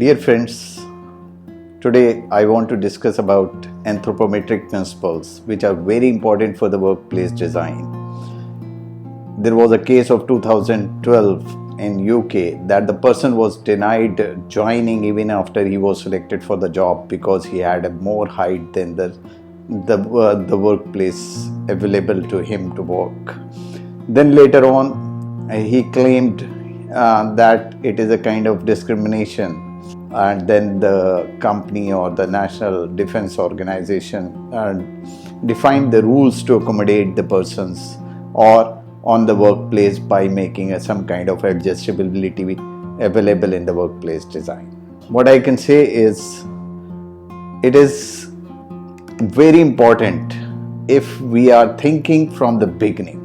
Dear friends, today I want to discuss about anthropometric principles which are very important for the workplace design. There was a case of 2012 in UK that the person was denied joining even after he was selected for the job because he had a more height than the workplace available to him to work. Then later on he claimed that it is a kind of discrimination, and then the company or the National Defense Organization defined the rules to accommodate the persons or on the workplace by making some kind of adjustability available in the workplace design. What I can say is it is very important if we are thinking from the beginning.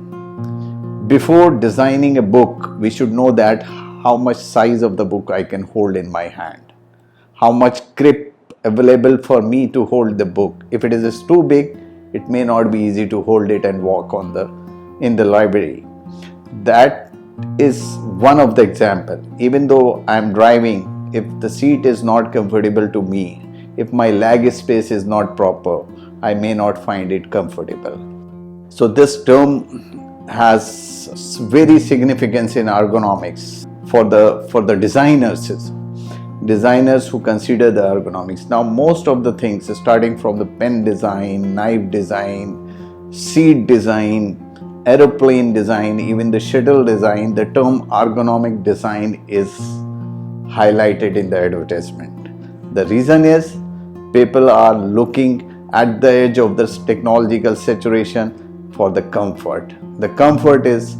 Before designing a book, we should know that how much size of the book I can hold in my hand, how much grip available for me to hold the book. If it is too big, it may not be easy to hold it and walk in the library. That is one of the example. Even though I am driving, if the seat is not comfortable to me, if my leg space is not proper, I may not find it comfortable. So this term has very significance in ergonomics for the designers who consider the ergonomics. Now most of the things, starting from the pen design, knife design, seat design, aeroplane design, even the shuttle design, the term ergonomic design is highlighted in the advertisement. The reason is people are looking at the edge of this technological saturation for the comfort. The comfort is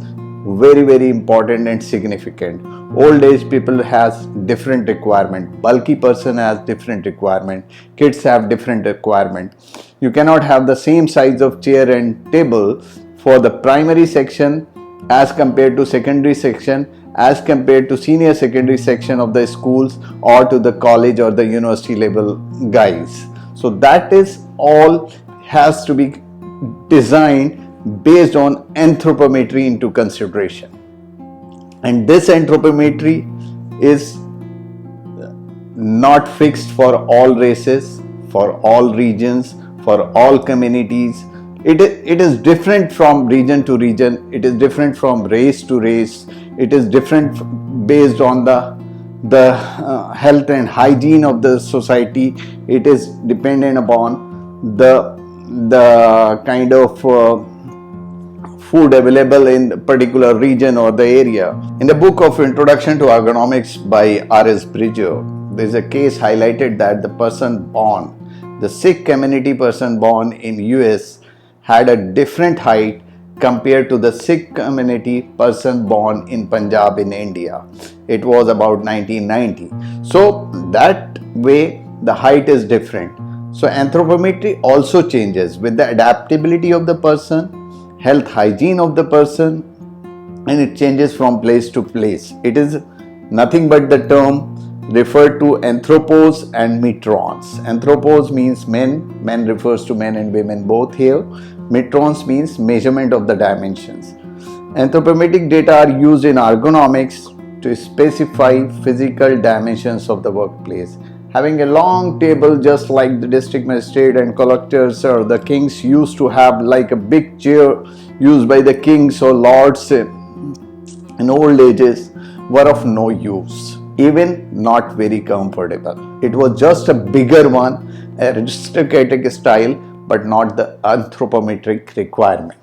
very, very important and significant. Old age people has different requirement. Bulky person has different requirement. Kids have different requirement. You cannot have the same size of chair and table for the primary section as compared to secondary section, as compared to senior secondary section of the schools or to the college or the university level guys. So that is all has to be designed based on anthropometry into consideration. And this anthropometry is not fixed for all races, for all regions, for all communities. It is different from region to region. It is different from race to race. It is different based on the health and hygiene of the society. It is dependent upon the kind of food available in a particular region or the area. In the book of Introduction to Ergonomics by R.S. Bridger, there is a case highlighted that the Sikh community person born in US had a different height compared to the Sikh community person born in Punjab in India. It was about 1990. So that way the height is different. So anthropometry also changes with the adaptability of the person, health hygiene of the person, and it changes from place to place. It is nothing but the term referred to anthropos and metrons. Anthropos means men refers to men and women both here. Metrons means measurement of the dimensions. Anthropometric data are used in ergonomics to specify physical dimensions of the workplace. Having a long table just like the district magistrate and collectors or the kings used to have, like a big chair used by the kings or lords in old ages, were of no use, even not very comfortable. It was just a bigger one, a aristocratic style, but not the anthropometric requirement.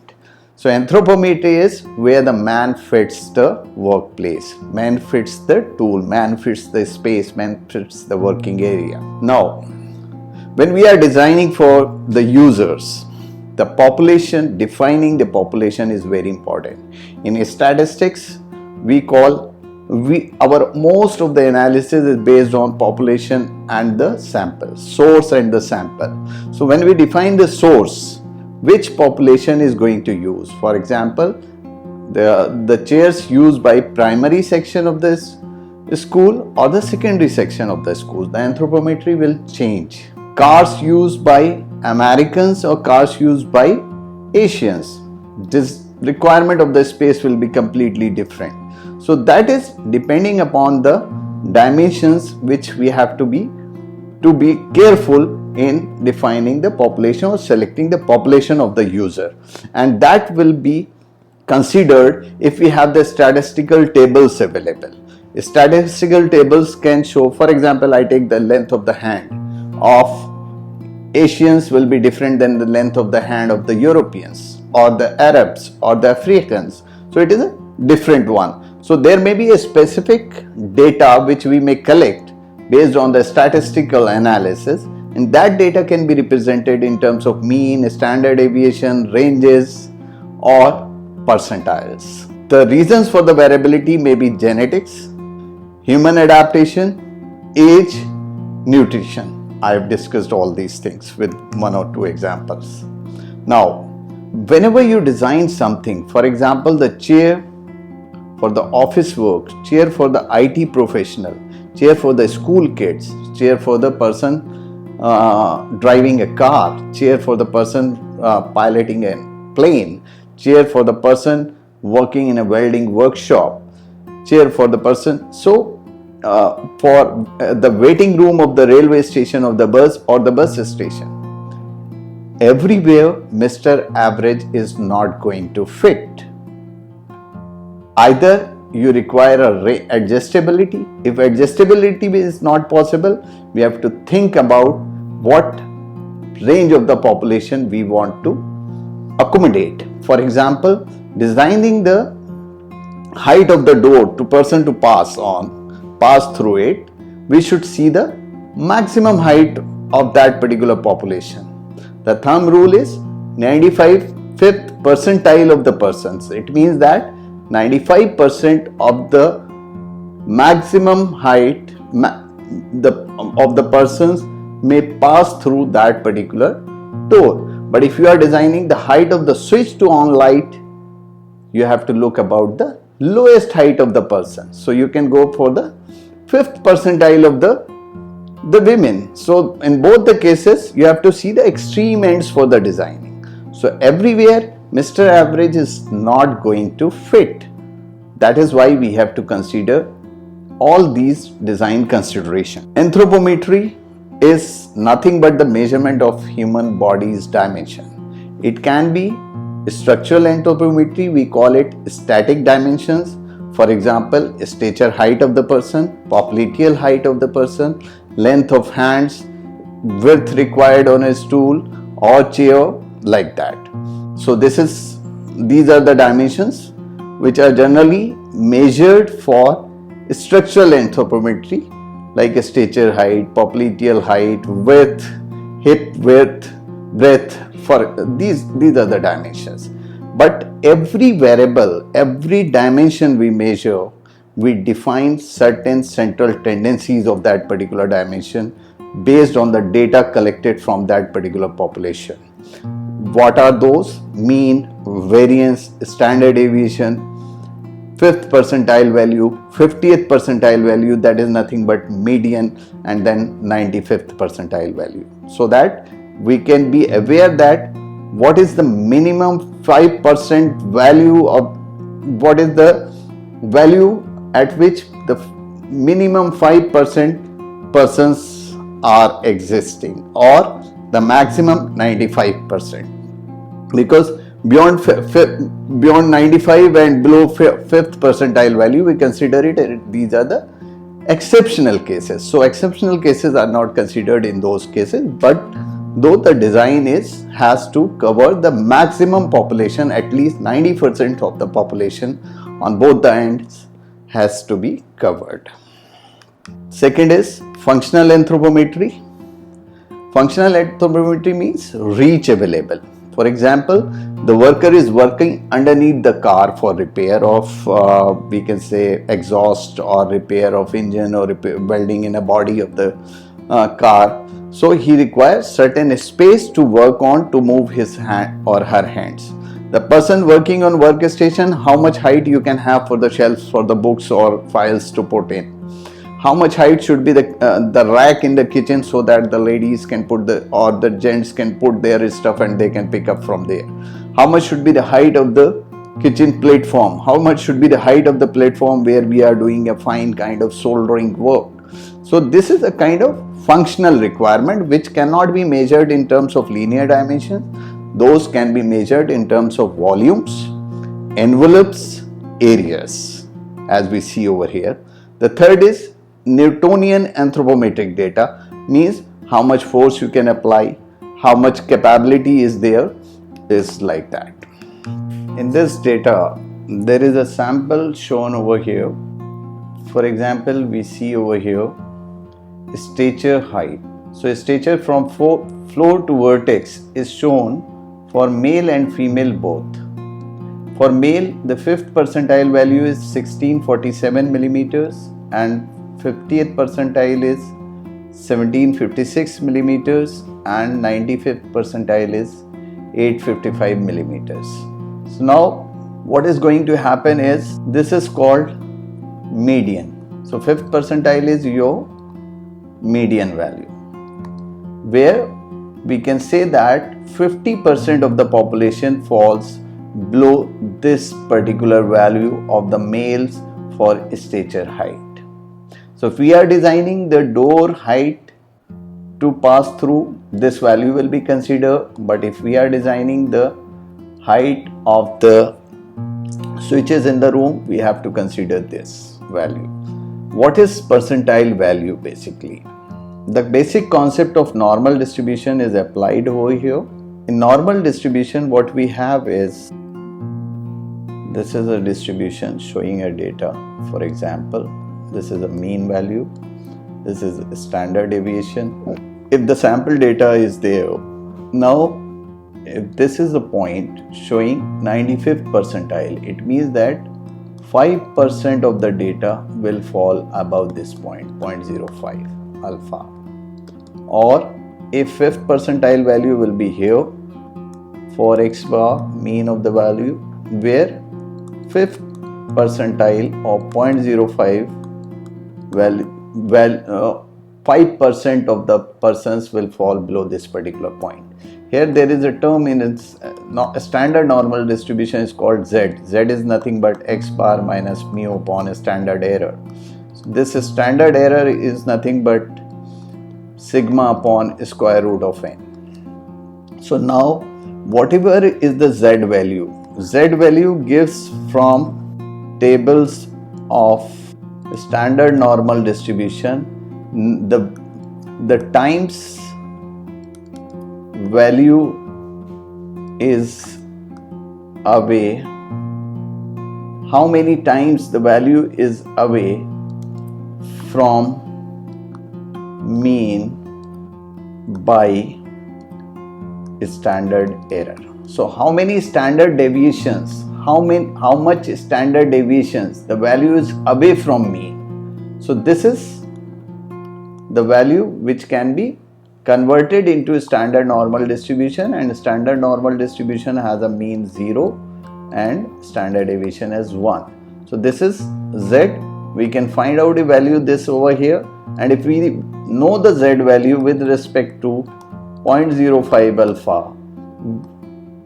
So anthropometry is where the man fits the workplace, man fits the tool, man fits the space, man fits the working area. Now, when we are designing for the users, the population, defining the population is very important. In statistics, our most of the analysis is based on population and the sample, source and the sample. So when we define the source, which population is going to use? For example, the chairs used by primary section of this school or the secondary section of the school, the anthropometry will change. Cars used by Americans or cars used by Asians, this requirement of the space will be completely different. So that is depending upon the dimensions which we have to be careful in defining the population or selecting the population of the user, and that will be considered if we have the statistical tables available. Statistical tables can show, for example, I take the length of the hand of Asians will be different than the length of the hand of the Europeans or the Arabs or the Africans. So it is a different one. So there may be a specific data which we may collect based on the statistical analysis, and that data can be represented in terms of mean, standard deviation, ranges or percentiles. The reasons for the variability may be genetics, human adaptation, age, nutrition. I have discussed all these things with one or two examples. Now, whenever you design something, for example, the chair for the office work, chair for the IT professional, chair for the school kids, chair for the person driving a car, chair for the person piloting a plane, chair for the person working in a welding workshop, chair for the person. So, for the waiting room of the railway station of the bus or the bus station, everywhere Mr. Average is not going to fit. Either you require a adjustability. If adjustability is not possible, we have to think about what range of the population we want to accommodate. For example, designing the height of the door to person to pass through it, we should see the maximum height of that particular population. The thumb rule is 95th percentile of the persons. It means that 95% of the maximum height of the persons may pass through that particular door. But if you are designing the height of the switch to on light, you have to look about the lowest height of the person. So you can go for the 5th percentile of the women. So in both the cases, you have to see the extreme ends for the designing. So everywhere Mr. Average is not going to fit. That is why we have to consider all these design considerations. Anthropometry is nothing but the measurement of human body's dimension. It can be structural anthropometry, we call it static dimensions. For example, stature height of the person, popliteal height of the person, length of hands, width required on a stool or chair, like that. So these are the dimensions which are generally measured for structural anthropometry, like stature height, popliteal height, width, hip width, breadth. For these are the dimensions. But every variable, every dimension we measure, we define certain central tendencies of that particular dimension based on the data collected from that particular population. What are those? Mean, variance, standard deviation, 5th percentile value, 50th percentile value, that is nothing but median, and then 95th percentile value. So that we can be aware that what is the minimum 5% value of, what is the value at which the minimum 5% persons are existing, or the maximum 95%. Because beyond 95 and below 5th percentile value, we consider it, these are the exceptional cases. So exceptional cases are not considered in those cases, but though the design has to cover the maximum population, at least 90% of the population on both the ends has to be covered. Second is functional anthropometry. Functional anthropometry means reach available. For example, the worker is working underneath the car for repair of, we can say, exhaust, or repair of engine, or welding in a body of the car. So he requires certain space to work on to move his hand or her hands. The person working on workstation, how much height you can have for the shelves for the books or files to put in. How much height should be the rack in the kitchen so that the ladies can put or the gents can put their stuff and they can pick up from there. How much should be the height of the kitchen platform, how much should be the height of the platform where we are doing a fine kind of soldering work. So this is a kind of functional requirement which cannot be measured in terms of linear dimensions. Those can be measured in terms of volumes, envelopes, areas, as we see over here. The third is Newtonian anthropometric data, means how much force you can apply, how much capability is there, is like that. In this data, there is a sample shown over here. For example, we see over here stature height. So stature from floor to vertex is shown for male and female both. For male, the 5th percentile value is 1647 millimeters and 50th percentile is 1756 millimeters and 95th percentile is 855 millimeters. So now what is going to happen is, this is called median. So 5th percentile is your median value, where we can say that 50% of the population falls below this particular value of the males for stature height. So if we are designing the door height to pass through, this value will be considered, but if we are designing the height of the switches in the room, we have to consider this value. What is percentile value basically? The basic concept of normal distribution is applied over here. In normal distribution, what we have is, this is a distribution showing a data. For example, this is a mean value, this is a standard deviation. If the sample data is there, now if this is a point showing 95th percentile, it means that 5% of the data will fall above this point, 0.05 alpha. Or a 5th percentile value will be here for x bar, mean of the value, where 5th percentile or 0.05 5% of the persons will fall below this particular point. Here there is a term in its standard normal distribution is called Z. Z is nothing but x bar minus mu upon a standard error. So this standard error is nothing but sigma upon square root of n. So now whatever is the Z value gives from tables of standard normal distribution, the times value is away, how many times the value is away from mean by standard error. So how many standard deviations, how much standard deviations the value is away from mean. So this is the value which can be converted into standard normal distribution, and standard normal distribution has a mean 0 and standard deviation as 1. So this is Z. We can find out the value this over here, and if we know the Z value with respect to 0.05 alpha,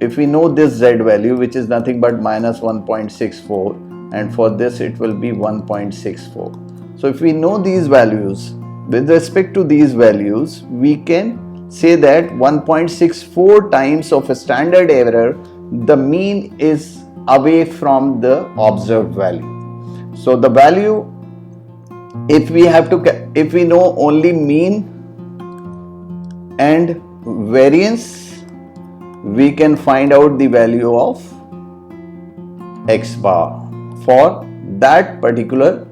if we know this Z value, which is nothing but minus 1.64, and for this it will be 1.64. So if we know these values, with respect to these values, we can say that 1.64 times of a standard error, the mean is away from the observed value. So the value, if we know only mean and variance, we can find out the value of x bar for that particular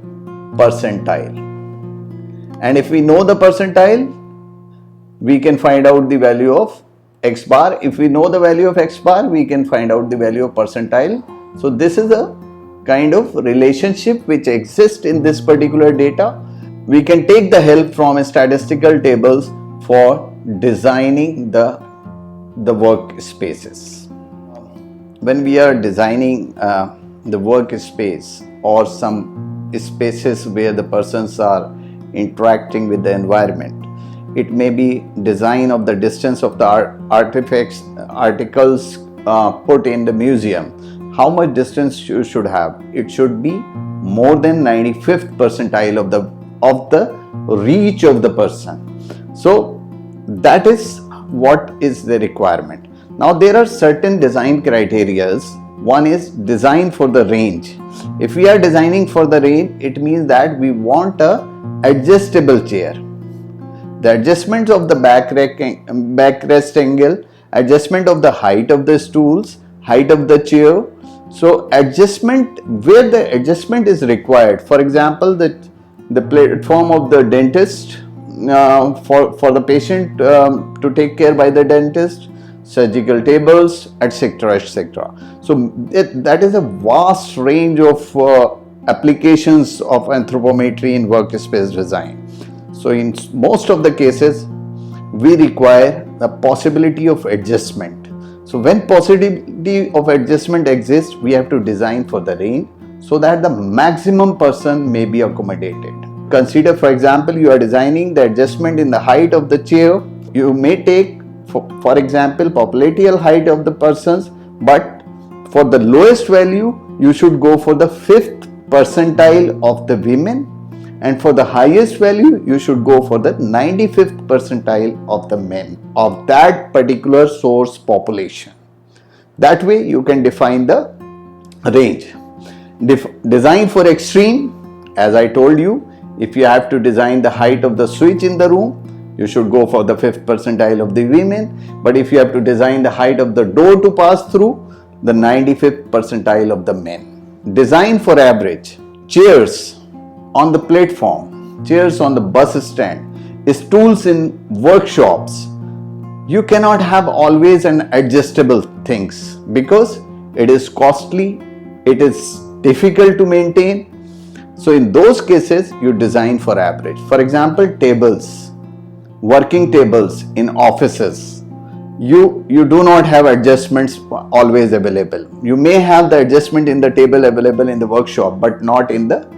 percentile. And if we know the percentile, we can find out the value of x bar. If we know the value of x bar, we can find out the value of percentile. So this is a kind of relationship which exists in this particular data. We can take the help from statistical tables for designing the workspaces. When we are designing the workspace or some spaces where the persons are interacting with the environment, it may be design of the distance of the artifacts, articles put in the museum, how much distance you should have? It should be more than 95th percentile of the reach of the person. So that is what is the requirement. Now there are certain design criterias. One is design for the range. If we are designing for the range, it means that we want a adjustable chair. The adjustments of the backrest angle, adjustment of the height of the stools, height of the chair. So adjustment, where the adjustment is required. For example, the platform of the dentist, for the patient to take care by the dentist, surgical tables, etc., etc. So that is a vast range of applications of anthropometry in workspace design. So in most of the cases, we require the possibility of adjustment. So when possibility of adjustment exists, we have to design for the range so that the maximum person may be accommodated. Consider, for example, you are designing the adjustment in the height of the chair. You may take, for example, popliteal height of the persons, but for the lowest value, you should go for the 5th percentile of the women, and for the highest value, you should go for the 95th percentile of the men of that particular source population. That way, you can define the range. Design for extreme, as I told you, if you have to design the height of the switch in the room, you should go for the 5th percentile of the women. But if you have to design the height of the door to pass through, the 95th percentile of the men. Design for average. Chairs on the platform, chairs on the bus stand, stools in workshops. You cannot have always an adjustable things because it is costly, it is difficult to maintain. So in those cases, you design for average. For example, tables, working tables in offices, you do not have adjustments always available. You may have the adjustment in the table available in the workshop, but not in the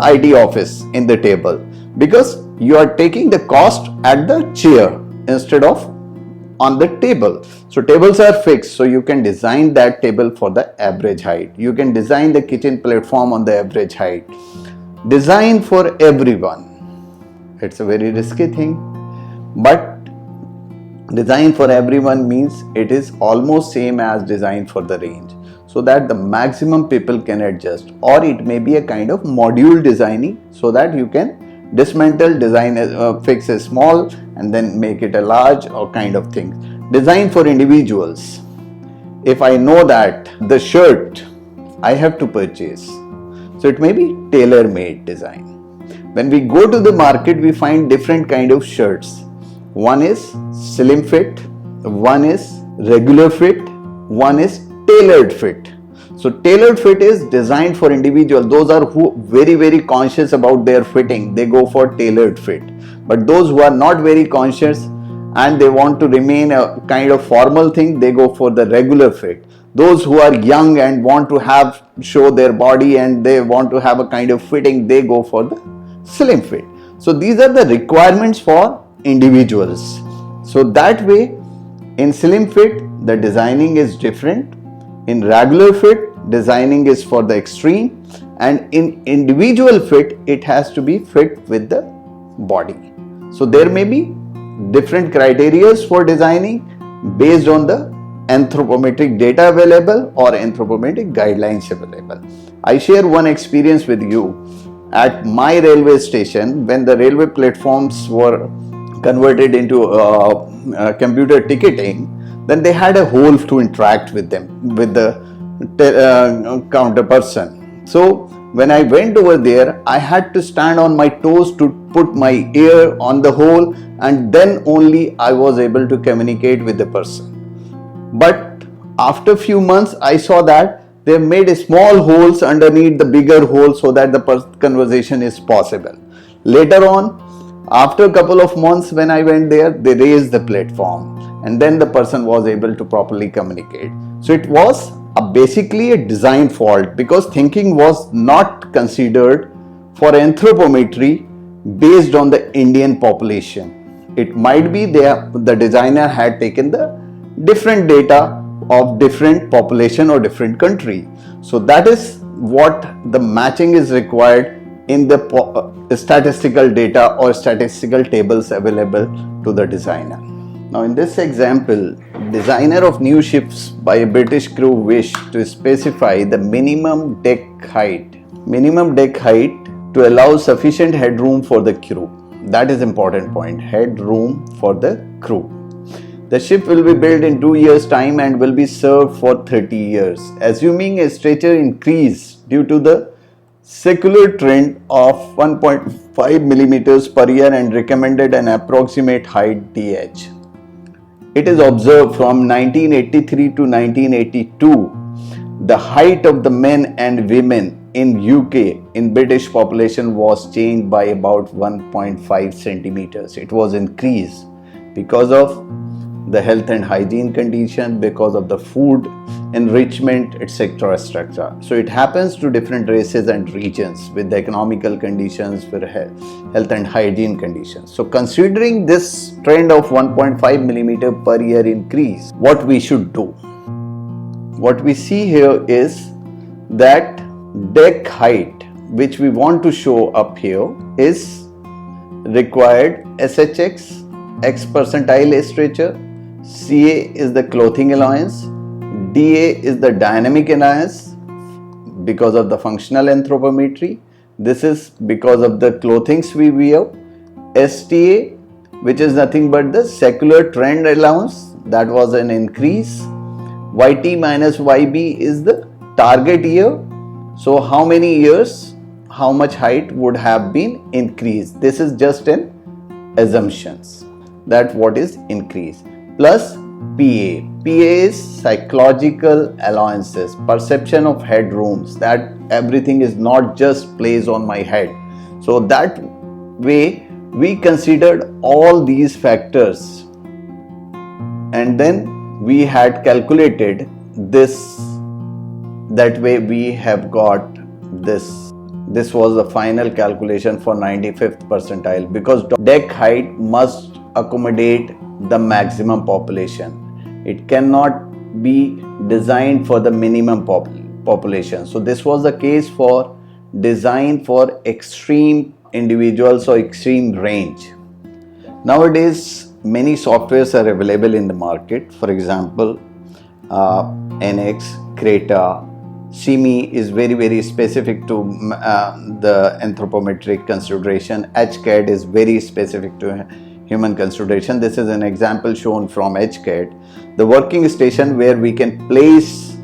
IT office in the table, because you are taking the cost at the chair instead of on the table. So tables are fixed, so you can design that table for the average height. You can design the kitchen platform on the average height. Design for everyone. It's a very risky thing, but design for everyone means it is almost same as design for the range, so that the maximum people can adjust, or it may be a kind of module designing so that you can dismantle, design, fix a small and then make it a large or kind of thing. Design for individuals. If I know that the shirt I have to purchase, so it may be tailor-made design. When we go to the market, we find different kind of shirts. One is slim fit, one is regular fit, one is tailored fit. So tailored fit is designed for individual. Those are who very conscious about their fitting, they go for tailored fit. But those who are not very conscious and they want to remain a kind of formal thing, they go for the regular fit. Those who are young and want to show their body and they want to have a kind of fitting, they go for the slim fit. So these are the requirements for individuals. So that way, in slim fit, the designing is different. In regular fit, designing is for the extreme, and in individual fit, it has to be fit with the body. So there may be different criteria for designing based on the anthropometric data available or anthropometric guidelines available. I share one experience with you. At my railway station, when the railway platforms were converted into computer ticketing, then they had a hole to interact with them, with the counter person. So when I went over there, I had to stand on my toes to put my ear on the hole, and then only I was able to communicate with the person. But after few months, I saw that they made small holes underneath the bigger hole so that the conversation is possible. Later on, after a couple of months when I went there, they raised the platform and then the person was able to properly communicate. So it was basically a design fault, because thinking was not considered for anthropometry based on the Indian population. It might be the designer had taken the different data of different population or different country. So that is what the matching is required in the statistical data or statistical tables available to the designer. Now in this example, designer of new ships by a British crew wished to specify the minimum deck height to allow sufficient headroom for the crew. That is important point, headroom for the crew. The ship will be built in 2 years' time and will be served for 30 years, assuming a stature increase due to the secular trend of 1.5 millimeters per year and recommended an approximate height DH. It is observed from 1983 to 1982, the height of the men and women in UK in British population was changed by about 1.5 centimeters. It was increased because of the health and hygiene condition, because of the food enrichment, etc. etc. So it happens to different races and regions with the economical conditions, with health and hygiene conditions. So considering this trend of 1.5 millimeter per year increase, what we should do? What we see here is that deck height which we want to show up here is required SHX, X percentile stature, CA is the clothing allowance, DA is the dynamic allowance because of the functional anthropometry. This is because of the clothings we wear. STA, which is nothing but the secular trend allowance, that was an increase. YT minus YB is the target year. So how many years, how much height would have been increased? This is just an assumptions that what is increased. Plus PA. PA is psychological allowances, perception of headrooms, that everything is not just placed on my head. So that way we considered all these factors and then we had calculated this. That way we have got this. This was the final calculation for 95th percentile, because deck height must accommodate the maximum population. It cannot be designed for the minimum population. So this was the case for design for extreme individuals or extreme range. Nowadays many softwares are available in the market. For example, NX, Creta, CME is very specific to the anthropometric consideration. HCAD is very specific to human consideration. This is an example shown from HCAD, the working station where we can place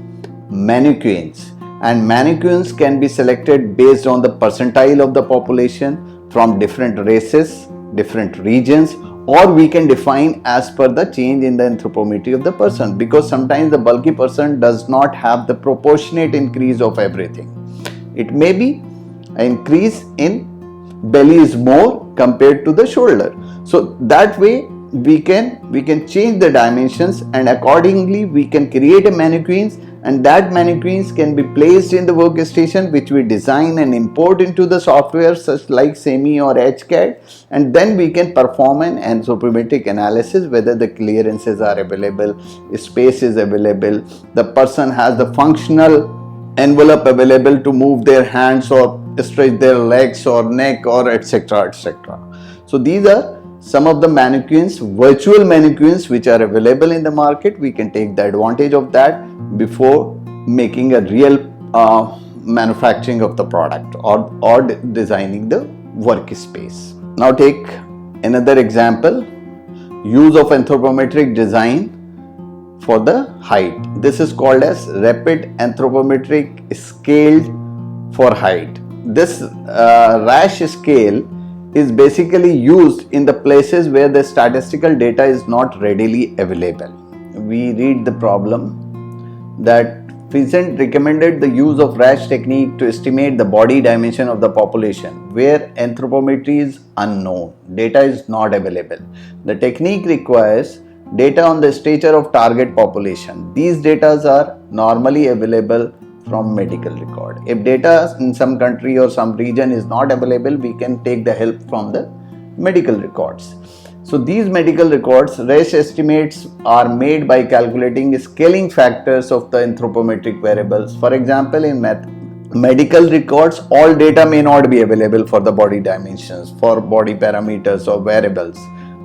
mannequins, and mannequins can be selected based on the percentile of the population from different races, different regions, or we can define as per the change in the anthropometry of the person, because sometimes the bulky person does not have the proportionate increase of everything. It may be an increase in belly is more compared to the shoulder. So that way we can change the dimensions, and accordingly we can create a mannequins, and that mannequins can be placed in the workstation which we design and import into the software such like CME or HCAD, and then we can perform an anthropometric analysis whether the clearances are available, space is available, the person has the functional envelope available to move their hands or stretch their legs or neck or etc. etc. So these are some of the mannequins, virtual mannequins which are available in the market. We can take the advantage of that before making a real manufacturing of the product or designing the workspace. Now take another example, use of anthropometric design for the height. This is called as rapid anthropometric scale for height. This RASH scale is basically used in the places where the statistical data is not readily available. We read the problem that Pheasant recommended the use of RASH technique to estimate the body dimension of the population where anthropometry is unknown, data is not available. The technique requires data on the stature of target population. These data are normally available from medical record. If data in some country or some region is not available, we can take the help from the medical records. So these medical records, RESH estimates are made by calculating scaling factors of the anthropometric variables. For example, in medical records, all data may not be available for the body dimensions, for body parameters or variables,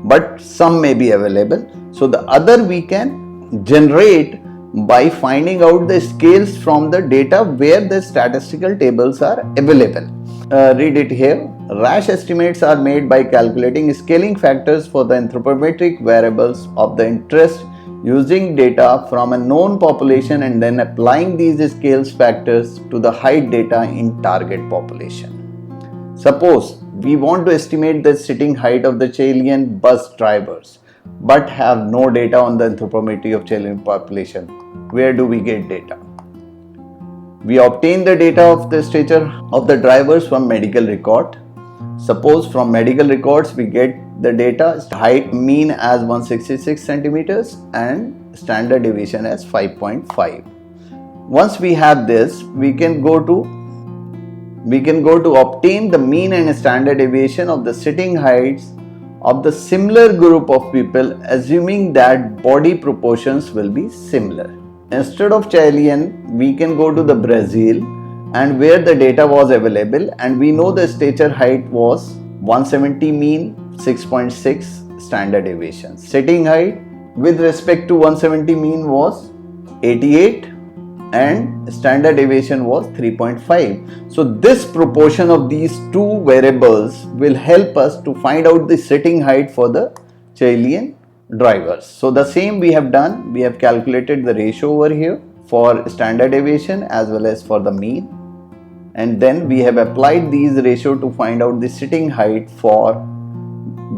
but some may be available. So the other we can generate by finding out the scales from the data where the statistical tables are available. Read it here. RASH estimates are made by calculating scaling factors for the anthropometric variables of the interest using data from a known population and then applying these scales factors to the height data in target population. Suppose we want to estimate the sitting height of the Chilean bus drivers but have no data on the anthropometry of Chilean population. Where do we get data? We obtain the data of the stature of the drivers from medical record. Suppose from medical records we get the data height mean as 166 centimeters and standard deviation as 5.5. Once we have this, we can go to obtain the mean and standard deviation of the sitting heights of the similar group of people, assuming that body proportions will be similar. Instead of Chilean, we can go to the Brazil and where the data was available, and we know the stature height was 170 mean, 6.6 standard deviation. Sitting height with respect to 170 mean was 88 and standard deviation was 3.5. So this proportion of these two variables will help us to find out the sitting height for the Chilean drivers. So the same we have done. We have calculated the ratio over here for standard deviation as well as for the mean, and then we have applied these ratio to find out the sitting height for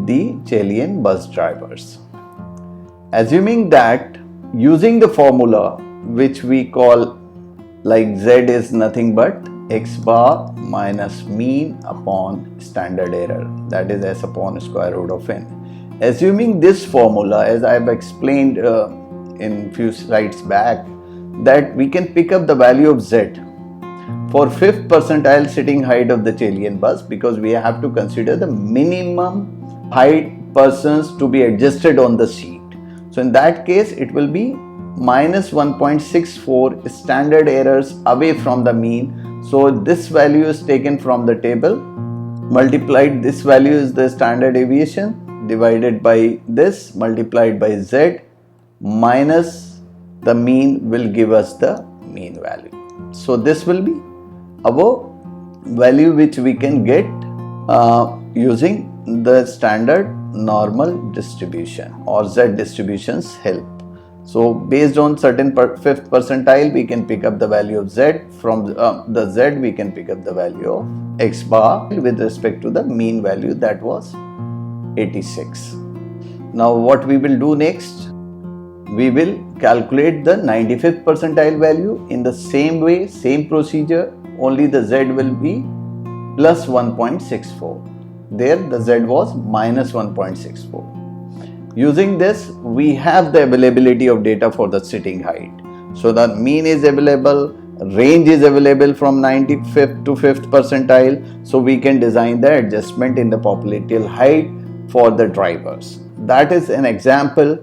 the Chilean bus drivers. Assuming that using the formula which we call like Z is nothing but x bar minus mean upon standard error, that is S upon square root of n. Assuming this formula, as I have explained in few slides back, that we can pick up the value of Z for 5th percentile sitting height of the Chilean bus, because we have to consider the minimum height persons to be adjusted on the seat. So in that case it will be minus 1.64 standard errors away from the mean. So this value is taken from the table, multiplied, this value is the standard deviation, divided by this, multiplied by Z, minus the mean will give us the mean value. So this will be our value which we can get using the standard normal distribution or Z distribution's help. So based on certain 5th percentile, we can pick up the value of Z. From the Z we can pick up the value of x bar with respect to the mean value, that was 86. Now what we will do next, we will calculate the 95th percentile value in the same way, same procedure, only the Z will be plus 1.64. There the Z was minus 1.64. Using this, we have the availability of data for the sitting height. So the mean is available, range is available from 95th to 5th percentile. So we can design the adjustment in the populational height for the drivers. That is an example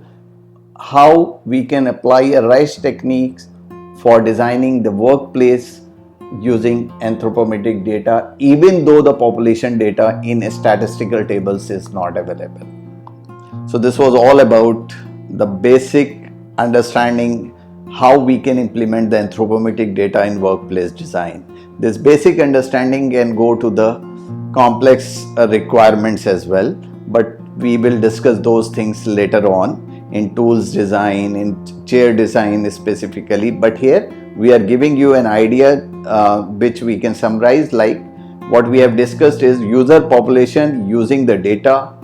how we can apply a RASH techniques for designing the workplace using anthropometric data, even though the population data in statistical tables is not available. So this was all about the basic understanding how we can implement the anthropometric data in workplace design. This basic understanding can go to the complex requirements as well, but we will discuss those things later on in tools design, in chair design specifically. But here we are giving you an idea which we can summarize like what we have discussed is user population using the data,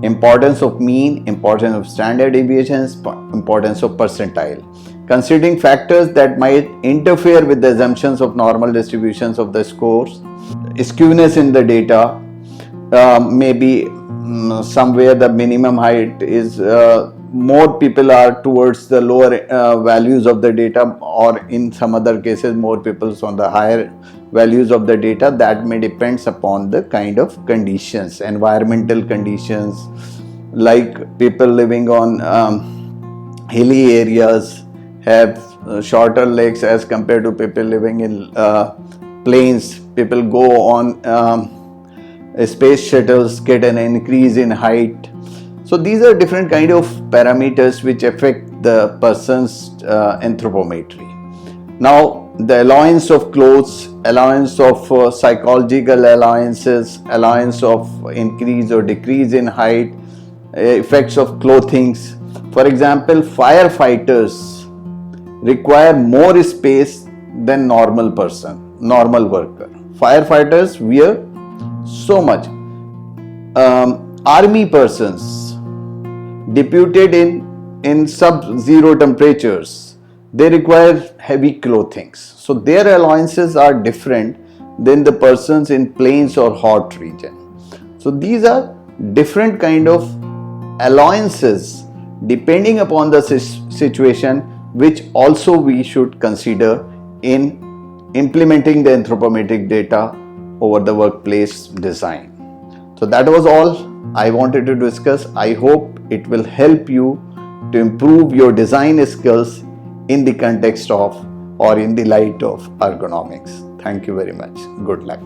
importance of mean, importance of standard deviations, importance of percentile. Considering factors that might interfere with the assumptions of normal distributions of the scores, skewness in the data, maybe somewhere the minimum height is more people are towards the lower values of the data, or in some other cases more people on the higher values of the data. That may depends upon the kind of conditions, environmental conditions, like people living on hilly areas have shorter legs as compared to people living in plains. People go on space shuttles, get an increase in height. So these are different kind of parameters which affect the person's anthropometry. Now, the allowance of clothes, allowance of psychological allowances, allowance of increase or decrease in height, effects of clothings. For example, firefighters require more space than normal worker. Firefighters wear so much. Army persons deputed in sub-zero temperatures, they require heavy clothing. So their allowances are different than the persons in plains or hot region. So these are different kind of allowances depending upon the situation, which also we should consider in implementing the anthropometric data over the workplace design. So that was all I wanted to discuss. I hope it will help you to improve your design skills in the context of or in the light of ergonomics. Thank you very much. Good luck.